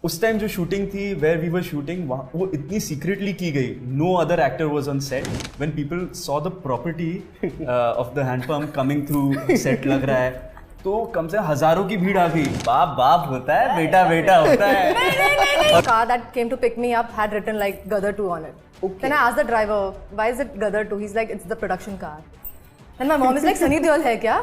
उस टाइम जो शूटिंग थी वेयर वी वर शूटिंग वो इतनी सीक्रेटली की गई. No other actor was on set. When people saw the property of the hand pump coming through set लग रहा है तो कम से हजारों की भीड़ आ गई. बाप बाप होता है, बेटा बेटा होता है. The car that came to pick me up had written like Gadar 2 on it. Okay. Then I asked the driver, why is it Gadar 2? He's like, it's the production car. And my mom is like, Sunny Deol है क्या?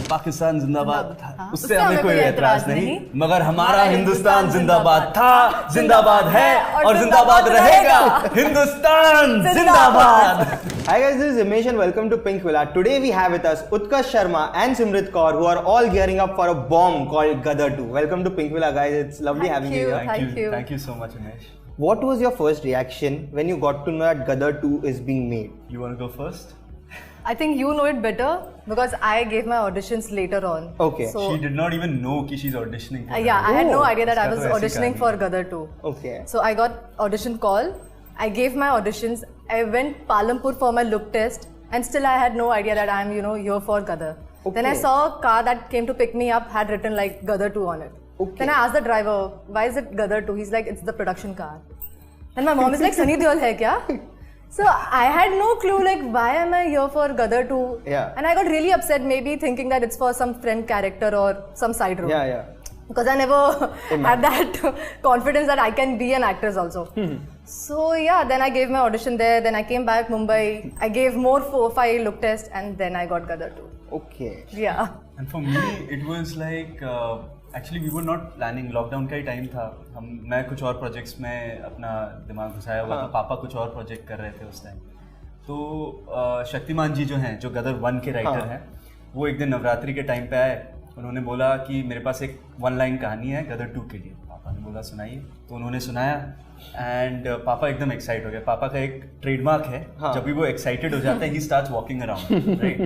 पाकिस्तान जिंदाबाद. हाँ, उससे हमें कोई एतराज नहीं, मगर हमारा हिंदुस्तान जिंदाबाद था, जिंदाबाद है और जिंदाबाद रहेगा. हिंदुस्तान जिंदाबाद. Hi guys, this is Himesh and welcome to Pink Villa. Today we have with us Utkarsh Sharma and Simrit Kaur who are all gearing up for a bomb called Gadar 2. Welcome to Pink Villa guys, it's lovely having you here. Thank you. Thank you so much, Umesh. What was your first reaction when you got to know that Gadar 2 is being made? You want to go first? I think you know it better because I gave my auditions later on. Okay. So, She did not even know कि she's auditioning for yeah, I had no idea that I इसका was तो ऐसी auditioning कहानी for है. Gadar 2. Okay. So I got audition call. I gave my auditions. I went Palampur for my look test, and still I had no idea that I'm, here for Gadar. Okay. Then I saw a car that came to pick me up had written like Gadar 2 on it. Okay. Then I asked the driver, why is it Gadar 2? He's like, it's the production car. And my mom is like, Sunny Deol hai kya? So I had no clue like why am I here for Gadar 2? Yeah. And I got really upset, maybe thinking that it's for some friend character or some side role. Yeah. Because I never had that confidence that I can be an actress also. So yeah, then I gave my audition there. Then I came back Mumbai. I gave more 4-5 look tests, and then I got Gadar 2. Okay. Yeah. And for me, it was like actually we were not planning. Lockdown का ही time था. मैं कुछ और projects में अपना दिमाग घुसाया हुआ था. पापा कुछ और प्रोजेक्ट कर रहे थे उस टाइम. तो शक्तिमान जी जो हैं, जो गदर 1 के राइटर हैं, वो एक दिन नवरात्रि के टाइम पे आए. उन्होंने बोला कि मेरे पास एक 1 लाइन कहानी है गदर 2 के लिए. पापा ने बोला सुनाइए. तो उन्होंने सुनाया एंड पापा एकदम एक्साइट हो गए. पापा का एक ट्रेडमार्क है, जब भी वो एक्साइटेड हो जाते हैं he starts walking around, right?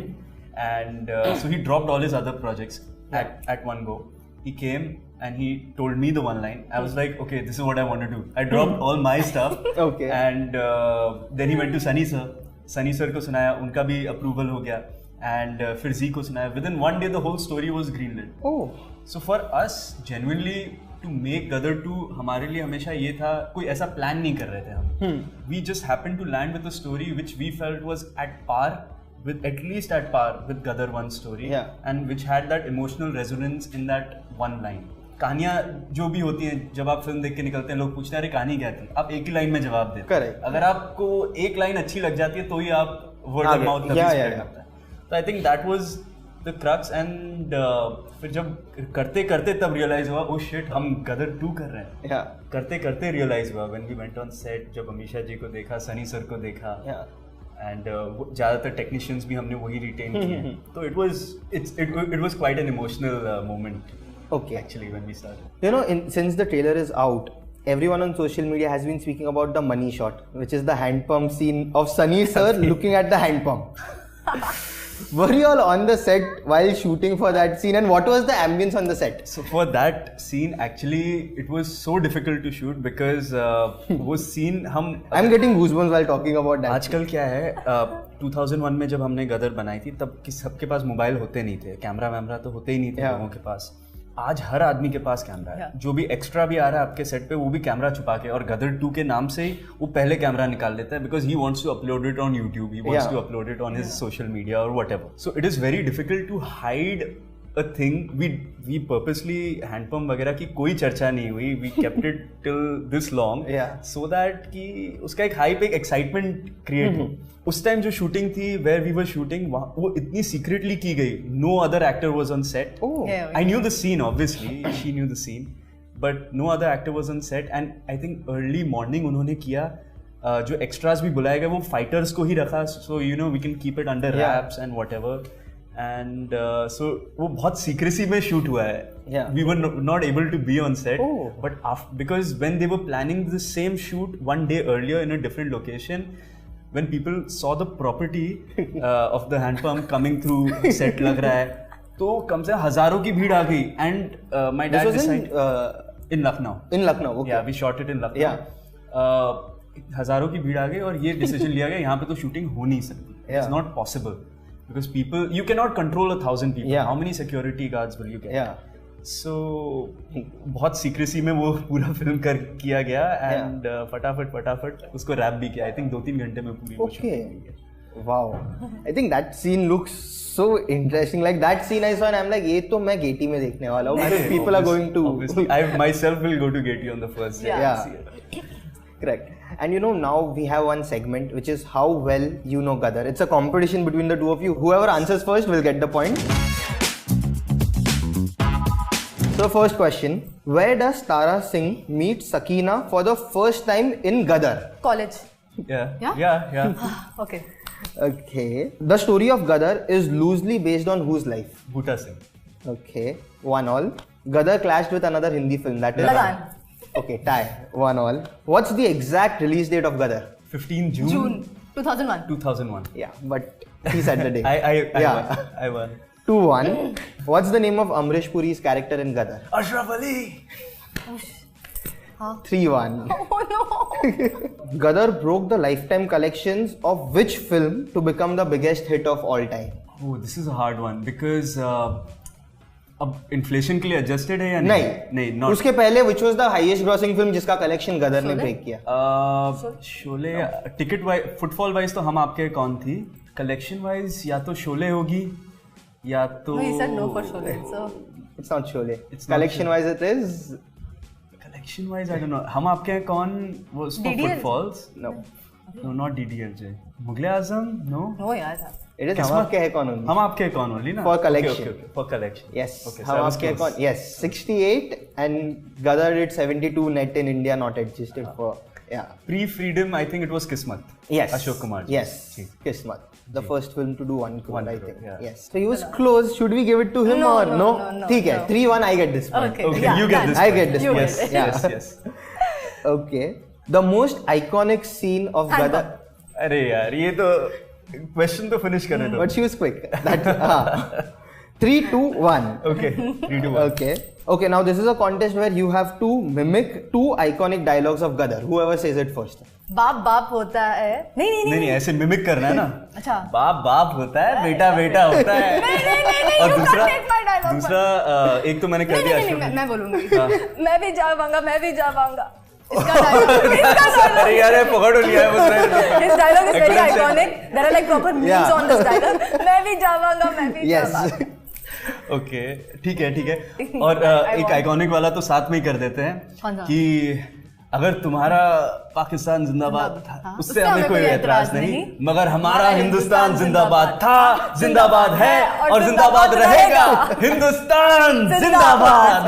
And so he dropped all his other projects at one go. He came and he told me the 1 line. I was like, okay, this is what I want to do. I dropped all my stuff. Okay. And then he went to Sunny sir. Sunny sir को सुनाया, उनका भी approval हो गया. And फिर जी को सुनाया. Within 1 day, the whole story was greenlit. Oh. So for us, genuinely to make Gadar 2, हमारे लिए हमेशा ये था, कोई ऐसा प्लान नहीं कर रहे थे हम. We just happened to land with a story which we felt was at par with Gadar 1 story. Yeah. And which had that emotional resonance in that 1 line. कहानियाँ जो भी होती हैं, जब आप फिल्म देख के निकलते हैं, लोग पूछते हैं अरे कहानी क्या थी, आप एक ही लाइन में जवाब देते. Correct. अगर आपको एक लाइन अच्छी लग जाती है तो ही आप वर्ड ऑफ माउथ तभी स्प्रेड करते हैं. तो I think that was the crux. And फिर जब करते करते तब रियलाइज हुआ, ओ शिट, हम गदर 2 कर रहे हैं. Yeah. करते करते रियलाइज हुआ when we went on set. जब अमीशा जी को देखा, सनी सर को देखा, Yeah. एंड ज़्यादातर टेक्नीशियंस भी हमने वही रिटेन किए. तो it was quite an emotional moment. Okay. Actually, when we started. You know, since the trailer is out, everyone on social media has been speaking about the money shot, which is the hand pump scene of Sunny sir looking at the hand pump. Were you all on the set while shooting for that scene, and what was the ambience on the set? So for that scene, actually, it was so difficult to shoot because वो scene हम. I'm getting goosebumps while talking about that. आजकल क्या है, 2001 में जब हमने गदर बनाई थी तब सबके पास मोबाइल होते नहीं थे, कैमरा वैमरा तो होते ही नहीं थे लोगों के पास. आज हर आदमी के पास कैमरा है. जो भी एक्स्ट्रा भी आ रहा है आपके सेट पे, वो भी कैमरा छुपा के, और गदर 2 के नाम से ही वो पहले कैमरा निकाल लेता है because he wants to upload it on YouTube, he wants to upload it on his social media और whatever. So it is very difficult to hide a thing. We purposely hand pump वगैरह की कोई चर्चा नहीं हुई. We kept it till this long, so that कि उसका एक हाइप, एक एक्साइटमेंट क्रिएट हो. उस टाइम जो शूटिंग थी, where we were shooting, वो इतनी सीक्रेटली की गई. No other actor was on set. I knew the scene, obviously. She knew the scene, but no other actor was on set. And I think early morning उन्होंने किया. जो extras भी बुलाए गए वो फाइटर्स को ही रखा. So we can keep it under wraps and whatever. And so वो बहुत secrecy में shoot हुआ है. We were not able to be on set. But because when they were planning the same shoot 1 day earlier in a different location, when people saw the property of the hand pump coming through set लग रहा है, तो कम से हजारों की भीड़ आ गई. And my dad decided in Lucknow. In Lucknow, okay. Yeah, we shot it in Lucknow. हजारों की भीड़ आ गई और ये डिसीजन लिया गया, यहाँ पे तो शूटिंग हो नहीं सकती. It's not possible. Because you cannot control 1,000 people. How many security guards will you get? सो बहुत सीक्रेसी में वो पूरा फिल्म किया गया एंड फटाफट उसको रैप भी किया. आई थिंक 2-3 घंटे में पूरी. Okay. Wow. I think that scene looks so interesting. Like that scene I saw and I'm like, ये तो मैं गेटी में देखने वाला हूँ. People are going to. Obviously, I myself will go to Getty on the first day. Yeah. Correct. And you know, now we have one segment which is how well you know Gadar. It's a competition between the two of you. Whoever answers first will get the point. So first question, where does Tara Singh meet Sakina for the first time in Gadar? College. Yeah. Okay. Okay. The story of Gadar is loosely based on whose life? Bhutta Singh. Okay. 1-1. Gadar clashed with another Hindi film, that is Lagan. Okay, tie. 1-1. What's the exact release date of Gadar? 15 June 2001. 2001. Yeah, but he said the day. I won. 2-1. What's the name of Amrish Puri's character in Gadar? Ashraf Ali. 3-1. Oh no. Gadar broke the lifetime collections of which film to become the biggest hit of all time? Oh, this is a hard one because अब inflation के लिए adjusted है या नहीं not. उसके पहले which was the highest grossing film जिसका collection गदर ने ब्रेक किया? Sholay. Ticket wise footfall wise तो हम आपके कौन थी. कलेक्शन वाइज या तो शोले होगी या तो. No, he said no for Sholay. So It's not Sholay. Collection wise it is. Collection wise I don't know. हम आपके हैं कौन was for DDLJ? footfalls? No. No, not DDLJ. Mughal e Azam? No. no यार था. It is हम आपके हैं कौन only. हम आपके हैं कौन only ना. For collection. Okay. For collection. Yes. Okay. हम आपके हैं कौन. Yes. 68 and Gadar did 72 net in India, not adjusted for. Yeah. Pre-freedom, I think it was Kismat. Yes. Ashok Kumar. Yes. Kismat. The first film to do 1 crore, I think. yeah. Yes. So he was close. Should we give it to him No, or no? No. ठीक है. 3-1. I get this point. Okay. Okay, Yeah, you get done. this. I point. get this You point. get it. Yeah. Yes. Okay. The most iconic scene of Handball. Gadar. अरे यार ये तो question तो finish करने दो. But she was quick. That 3-2-1. Okay. 3-2-1. Okay. Okay. Now this is a contest where you have to mimic 2 iconic dialogues of Gadar. Whoever says it first. बाप बाप होता है. नहीं ऐसे मिमिक करना है ना. अच्छा. बाप बाप होता है, बेटा बेटा होता है. नहीं और you can't take my dialogue. दूसरा एक तो मैंने कर दिया. नहीं मैं बोलूंगी. मैं भी जावांगा. इसका डायलॉग. अरे यार ये पकड़ लिया है उसने. His dialogue is very iconic. There are like proper memes Yeah. on this dialogue. मैं भी जावांगा. Yes. ओके ठीक है. और एक आइकॉनिक वाला तो साथ में ही कर देते हैं कि अगर तुम्हारा पाकिस्तान जिंदाबाद था उससे हमें कोई एतराज नहीं मगर हमारा हिंदुस्तान जिंदाबाद था, जिंदाबाद है और जिंदाबाद रहेगा. हिंदुस्तान जिंदाबाद.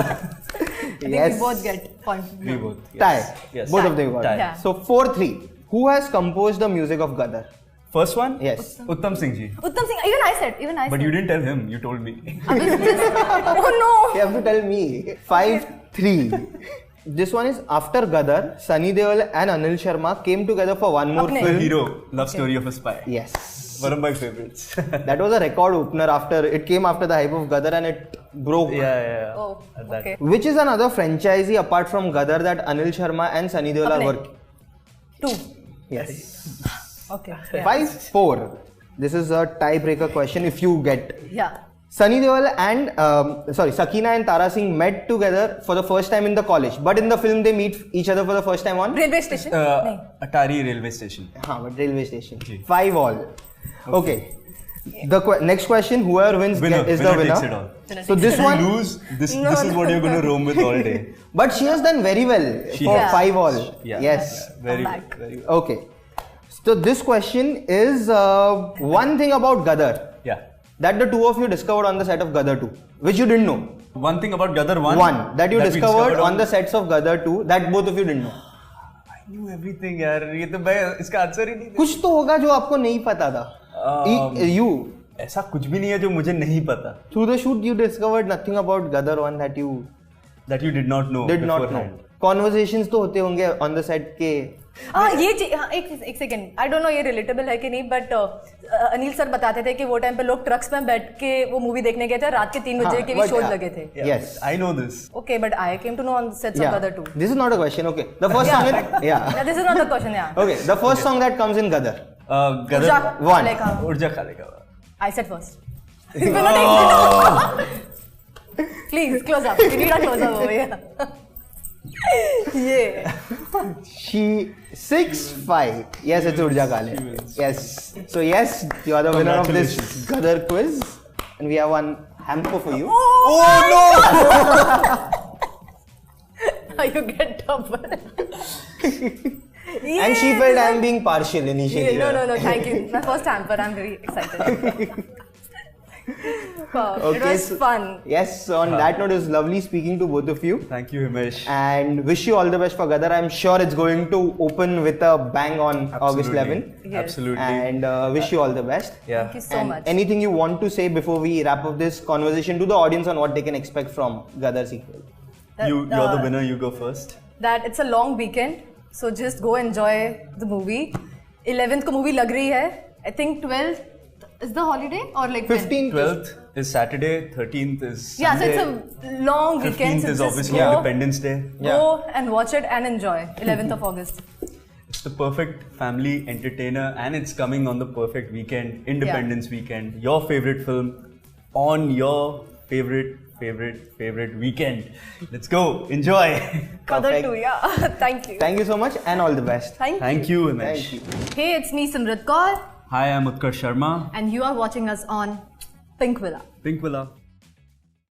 Yes. We both get point. We both. Yes. Tie. Yes. Both of them got. Tie. Yeah. So 4-3. Who has composed the music of Gadar? First one? Yes. Uttam Singh ji. Uttam Singh. Even I said. But you didn't tell him. You told me. Oh no. You have to tell me. 5-3. This one is after Gadar, Sunny Deol and Anil Sharma came together for one more Apne. film. Hero. Love story of a spy. Yes. One of my favorites. That was a record opener after it came after the hype of Gadar and it broke. Yeah. Oh, At that. okay. Which is another franchisee apart from Gadar that Anil Sharma and Sunny Deol are Apne. working? 2. Yes. Okay. 5-4. This is a tiebreaker question if you get. Yeah. Sunny Deol and Sakina and Tara Singh met together for the first time in the college, but in the film they meet each other for the first time on Railway station. नहीं. Atari railway station. but railway station. Ji. 5-all. Okay. The next question, whoever wins is the takes it winner. all. So this If you one, lose, this is what you're going to roam with all day. but she has done very well for has. 5-all. Yeah. Yes. Very I'm good. back. Very good. Okay. So this question is one thing about Gadar Yeah. that the two of you discovered on the set of Gadar 2, which you didn't know. One thing about Gadar 1. One that you we discovered on the sets of Gadar 2 that both of you didn't know. I knew everything यार. ये तो मैं इसका answer ही नहीं दे. कुछ तो होगा जो आपको नहीं पता था. You ऐसा कुछ भी नहीं है जो मुझे नहीं पता. through the shoot you discovered nothing about Gadar 1 that you That you did not know. did not know. beforehand. Conversations तो होते होंगे on the set के. ये एक सेकंड. आई डोंट नो ये रिलेटेबल है कि नहीं, बट अनिल सर बताते थे कि वो टाइम पे लोग ट्रक्स में बैठ के वो मूवी देखने गए थे. रात के 3 बजे के भी शोज लगे थे. Yeah, Yes. I know this. Okay, but I came to know on the sets of Gadar 2. This is not a question. Okay. The first song is Yeah, this is not the question. Yeah. Okay. The first song that comes in Gadar. Gadar. One. Urja Khaleka. I said first. We're not taking it. Please, close up. We need a close up over here. Yeah. She 6'5". Yes, it's Urja Kale. Yes. So yes, you are the winner of this Gadar quiz, and we have one hamper for you. Oh no! You get double. And she felt I am being partial initially. No. Thank you. My first hamper. I'm very excited. Wow, okay, it was fun. Yes, on that note, it was lovely speaking to both of you. Thank you, Himesh. And wish you all the best for Gadar. I'm sure it's going to open with a bang on August 11. Yes. Absolutely. And wish you all the best. Yeah. Thank you so much. Anything you want to say before we wrap up this conversation to the audience on what they can expect from Gadar sequel? You're the winner, you go first. That it's a long weekend, so just go enjoy the movie. 11th ko movie lag rahi hai. I think 12th is the holiday or like 15th. 12th is Saturday, 13th is Sunday. Yeah, so it's a long weekend. 15th so is just obviously go, Independence Day. Go and watch it and enjoy. 11th of August. It's the perfect family entertainer and it's coming on the perfect weekend, Independence weekend. Your favorite film on your favorite weekend. Let's go. Enjoy. Gadar 2, yeah. Thank you. Thank you so much and all the best. Thank you, Himesh. Thank you. Hey, it's me, Simrat Kaur. Hi, I'm Utkarsh Sharma. And you are watching us on Pink Villa. Pink Villa.